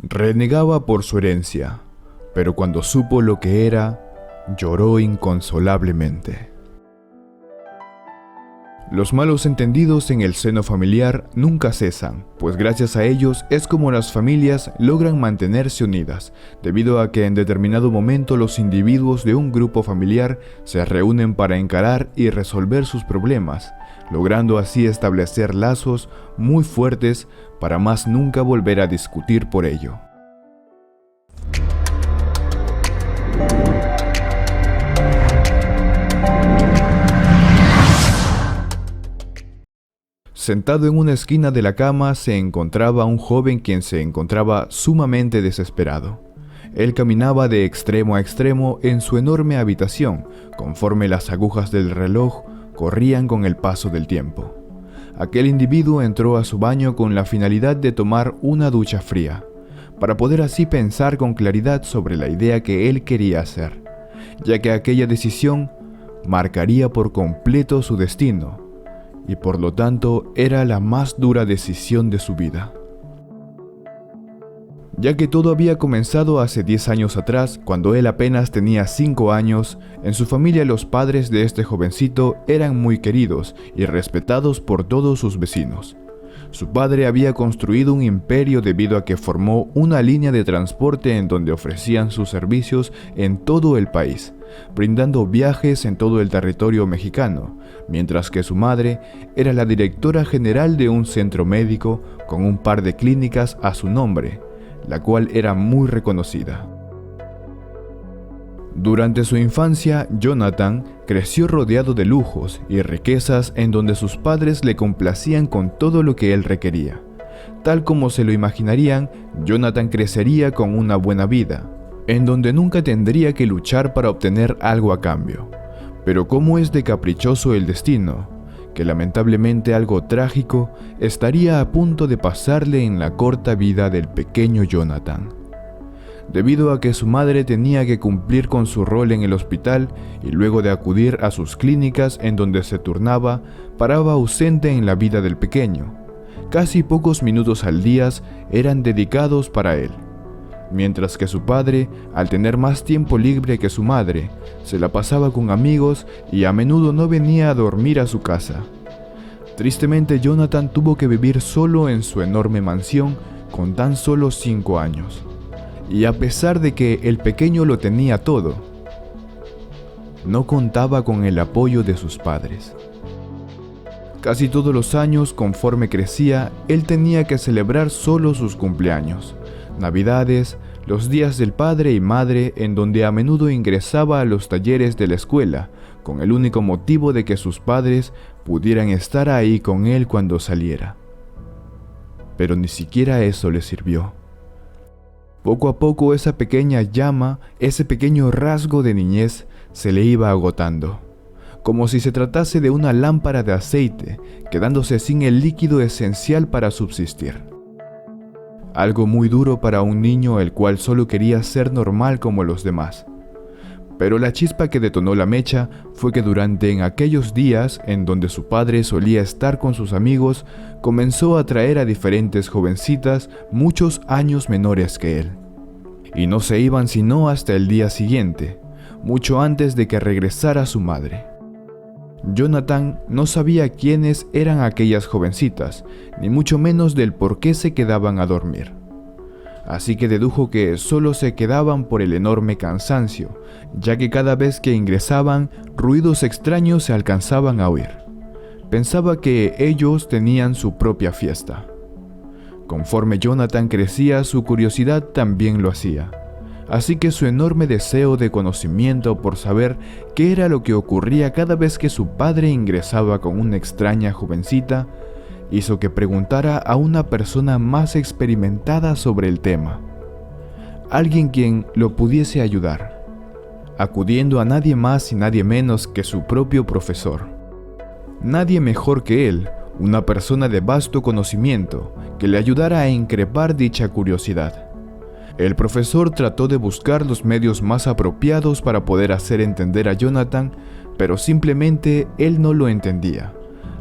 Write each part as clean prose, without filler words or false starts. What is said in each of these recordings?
Renegaba por su herencia, pero cuando supo lo que era, lloró inconsolablemente. Los malos entendidos en el seno familiar nunca cesan, pues gracias a ellos es como las familias logran mantenerse unidas, debido a que en determinado momento los individuos de un grupo familiar se reúnen para encarar y resolver sus problemas, logrando así establecer lazos muy fuertes para más nunca volver a discutir por ello. Sentado en una esquina de la cama se encontraba un joven quien se encontraba sumamente desesperado. Él caminaba de extremo a extremo en su enorme habitación, conforme las agujas del reloj corrían con el paso del tiempo. Aquel individuo entró a su baño con la finalidad de tomar una ducha fría, para poder así pensar con claridad sobre la idea que él quería hacer, ya que aquella decisión marcaría por completo su destino, y por lo tanto era la más dura decisión de su vida. Ya que todo había comenzado hace 10 años atrás, cuando él apenas tenía 5 años, en su familia los padres de este jovencito eran muy queridos y respetados por todos sus vecinos. Su padre había construido un imperio debido a que formó una línea de transporte en donde ofrecían sus servicios en todo el país, brindando viajes en todo el territorio mexicano, mientras que su madre era la directora general de un centro médico con un par de clínicas a su nombre, la cual era muy reconocida. Durante su infancia, Jonathan creció rodeado de lujos y riquezas en donde sus padres le complacían con todo lo que él requería. Tal como se lo imaginarían, Jonathan crecería con una buena vida, en donde nunca tendría que luchar para obtener algo a cambio. Pero cómo es de caprichoso el destino, que lamentablemente algo trágico estaría a punto de pasarle en la corta vida del pequeño Jonathan. Debido a que su madre tenía que cumplir con su rol en el hospital y luego de acudir a sus clínicas en donde se turnaba, paraba ausente en la vida del pequeño. Casi pocos minutos al día eran dedicados para él, mientras que su padre, al tener más tiempo libre que su madre, se la pasaba con amigos y a menudo no venía a dormir a su casa. Tristemente, Jonathan tuvo que vivir solo en su enorme mansión con tan solo 5 años. Y a pesar de que el pequeño lo tenía todo, no contaba con el apoyo de sus padres. Casi todos los años, conforme crecía, él tenía que celebrar solo sus cumpleaños, Navidades, los días del padre y madre, en donde a menudo ingresaba a los talleres de la escuela, con el único motivo de que sus padres pudieran estar ahí con él cuando saliera. Pero ni siquiera eso le sirvió. Poco a poco esa pequeña llama, ese pequeño rasgo de niñez, se le iba agotando, como si se tratase de una lámpara de aceite, quedándose sin el líquido esencial para subsistir. Algo muy duro para un niño el cual solo quería ser normal como los demás. Pero la chispa que detonó la mecha fue que durante aquellos días en donde su padre solía estar con sus amigos, comenzó a traer a diferentes jovencitas muchos años menores que él. Y no se iban sino hasta el día siguiente, mucho antes de que regresara su madre. Jonathan no sabía quiénes eran aquellas jovencitas, ni mucho menos del por qué se quedaban a dormir. Así que dedujo que solo se quedaban por el enorme cansancio, ya que cada vez que ingresaban, ruidos extraños se alcanzaban a oír. Pensaba que ellos tenían su propia fiesta. Conforme Jonathan crecía, su curiosidad también lo hacía. Así que su enorme deseo de conocimiento por saber qué era lo que ocurría cada vez que su padre ingresaba con una extraña jovencita, hizo que preguntara a una persona más experimentada sobre el tema, alguien quien lo pudiese ayudar, acudiendo a nadie más y nadie menos que su propio profesor. Nadie mejor que él, una persona de vasto conocimiento, que le ayudara a increpar dicha curiosidad. El profesor trató de buscar los medios más apropiados para poder hacer entender a Jonathan, pero simplemente él no lo entendía.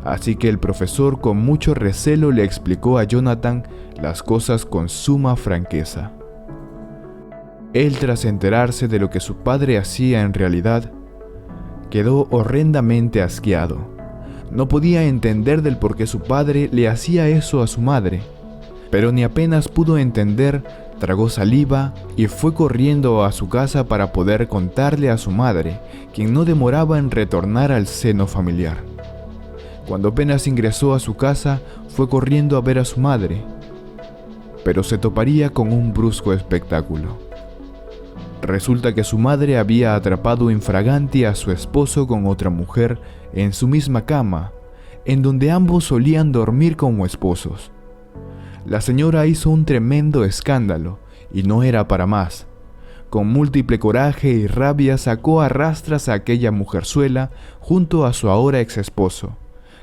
Así que el profesor con mucho recelo le explicó a Jonathan las cosas con suma franqueza. Él, tras enterarse de lo que su padre hacía en realidad, quedó horrendamente asqueado. No podía entender del por qué su padre le hacía eso a su madre, pero ni apenas pudo entender, tragó saliva y fue corriendo a su casa para poder contarle a su madre, quien no demoraba en retornar al seno familiar. Cuando apenas ingresó a su casa, fue corriendo a ver a su madre, pero se toparía con un brusco espectáculo. Resulta que su madre había atrapado infraganti a su esposo con otra mujer en su misma cama, en donde ambos solían dormir como esposos. La señora hizo un tremendo escándalo, y no era para más. Con múltiple coraje y rabia sacó a rastras a aquella mujerzuela junto a su ahora ex esposo,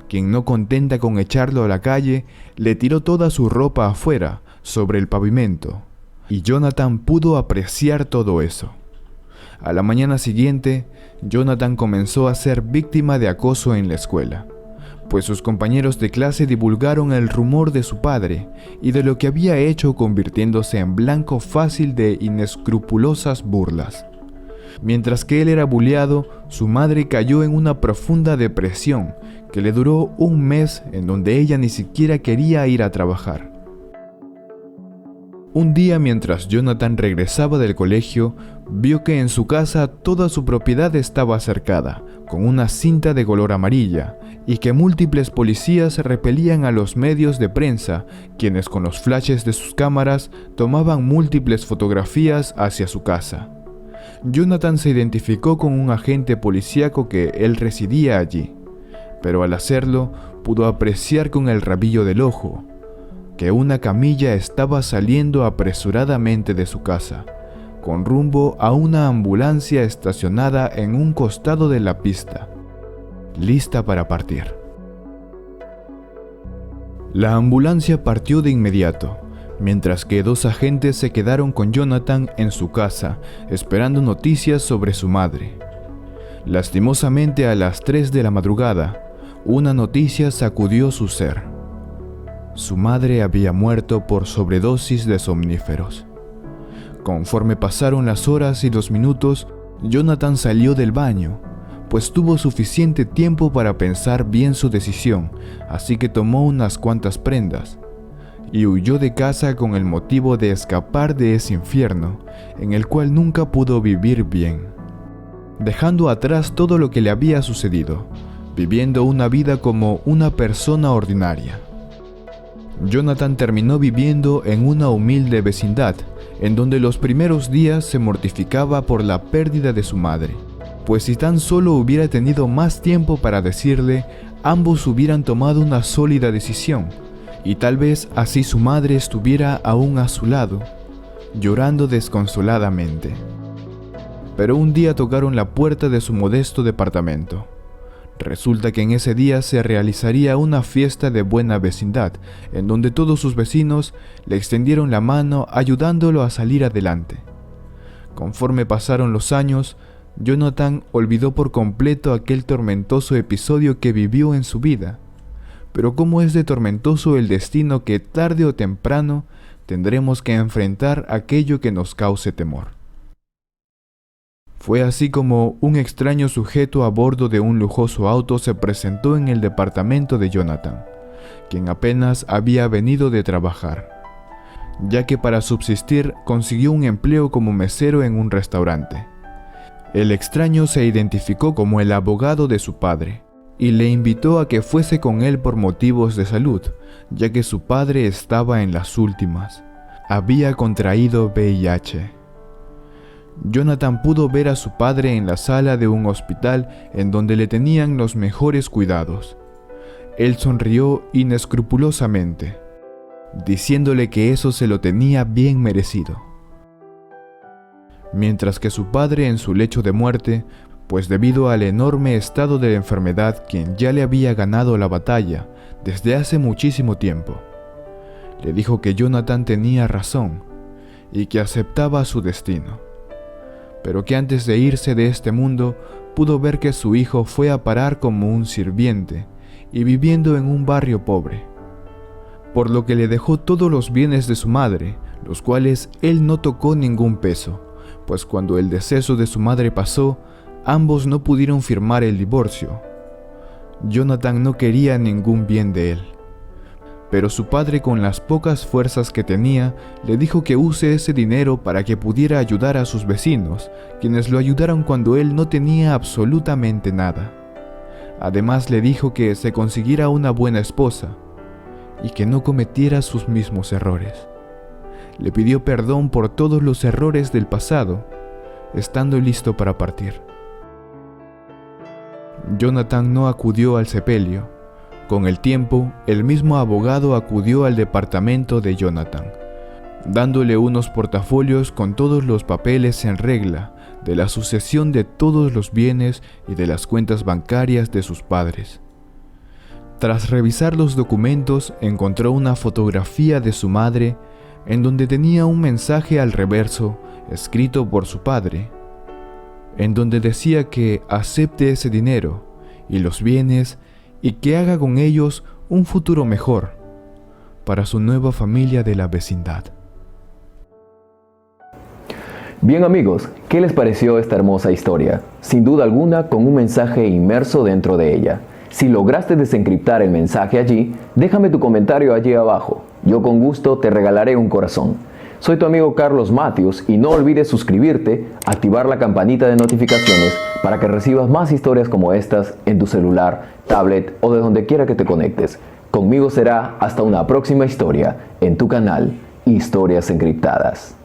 quien, no contenta con echarlo a la calle, le tiró toda su ropa afuera, sobre el pavimento. Y Jonathan pudo apreciar todo eso. A la mañana siguiente, Jonathan comenzó a ser víctima de acoso en la escuela, pues sus compañeros de clase divulgaron el rumor de su padre y de lo que había hecho, convirtiéndose en blanco fácil de inescrupulosas burlas. Mientras que él era bulleado, su madre cayó en una profunda depresión que le duró un mes, en donde ella ni siquiera quería ir a trabajar. Un día, mientras Jonathan regresaba del colegio, vio que en su casa toda su propiedad estaba cercada, con una cinta de color amarilla, y que múltiples policías repelían a los medios de prensa, quienes con los flashes de sus cámaras tomaban múltiples fotografías hacia su casa. Jonathan se identificó con un agente policíaco que él residía allí, pero al hacerlo pudo apreciar con el rabillo del ojo que una camilla estaba saliendo apresuradamente de su casa, con rumbo a una ambulancia estacionada en un costado de la pista, lista para partir. La ambulancia partió de inmediato, mientras que dos agentes se quedaron con Jonathan en su casa, esperando noticias sobre su madre. Lastimosamente, a las 3 de la madrugada, una noticia sacudió su ser. Su madre había muerto por sobredosis de somníferos. Conforme pasaron las horas y los minutos, Jonathan salió del baño, pues tuvo suficiente tiempo para pensar bien su decisión, así que tomó unas cuantas prendas y huyó de casa con el motivo de escapar de ese infierno en el cual nunca pudo vivir bien, dejando atrás todo lo que le había sucedido, viviendo una vida como una persona ordinaria. Jonathan terminó viviendo en una humilde vecindad, en donde los primeros días se mortificaba por la pérdida de su madre, pues si tan solo hubiera tenido más tiempo para decirle, ambos hubieran tomado una sólida decisión, y tal vez así su madre estuviera aún a su lado, llorando desconsoladamente. Pero un día tocaron la puerta de su modesto departamento. Resulta que en ese día se realizaría una fiesta de buena vecindad, en donde todos sus vecinos le extendieron la mano ayudándolo a salir adelante. Conforme pasaron los años, Jonathan olvidó por completo aquel tormentoso episodio que vivió en su vida. Pero cómo es de tormentoso el destino que tarde o temprano tendremos que enfrentar aquello que nos cause temor. Fue así como un extraño sujeto a bordo de un lujoso auto se presentó en el departamento de Jonathan, quien apenas había venido de trabajar, ya que para subsistir consiguió un empleo como mesero en un restaurante. El extraño se identificó como el abogado de su padre y le invitó a que fuese con él por motivos de salud, ya que su padre estaba en las últimas. Había contraído VIH. Jonathan pudo ver a su padre en la sala de un hospital en donde le tenían los mejores cuidados. Él sonrió inescrupulosamente, diciéndole que eso se lo tenía bien merecido. Mientras que su padre, en su lecho de muerte, pues debido al enorme estado de la enfermedad, quien ya le había ganado la batalla desde hace muchísimo tiempo, le dijo que Jonathan tenía razón y que aceptaba su destino, pero que antes de irse de este mundo pudo ver que su hijo fue a parar como un sirviente y viviendo en un barrio pobre, por lo que le dejó todos los bienes de su madre, los cuales él no tocó ningún peso, pues cuando el deceso de su madre pasó, ambos no pudieron firmar el divorcio. Jonathan no quería ningún bien de él, pero su padre, con las pocas fuerzas que tenía, le dijo que use ese dinero para que pudiera ayudar a sus vecinos, quienes lo ayudaron cuando él no tenía absolutamente nada. Además le dijo que se consiguiera una buena esposa y que no cometiera sus mismos errores. Le pidió perdón por todos los errores del pasado, estando listo para partir. Jonathan no acudió al sepelio. Con el tiempo, el mismo abogado acudió al departamento de Jonathan, dándole unos portafolios con todos los papeles en regla de la sucesión de todos los bienes y de las cuentas bancarias de sus padres. Tras revisar los documentos, encontró una fotografía de su madre en donde tenía un mensaje al reverso escrito por su padre, en donde decía que acepte ese dinero y los bienes y que haga con ellos un futuro mejor para su nueva familia de la vecindad. Bien amigos, ¿qué les pareció esta hermosa historia? Sin duda alguna con un mensaje inmerso dentro de ella. Si lograste desencriptar el mensaje allí, déjame tu comentario allí abajo. Yo con gusto te regalaré un corazón. Soy tu amigo Carlos Matthews y no olvides suscribirte, activar la campanita de notificaciones para que recibas más historias como estas en tu celular, tablet o de donde quiera que te conectes. Conmigo será hasta una próxima historia en tu canal Historias Encriptadas.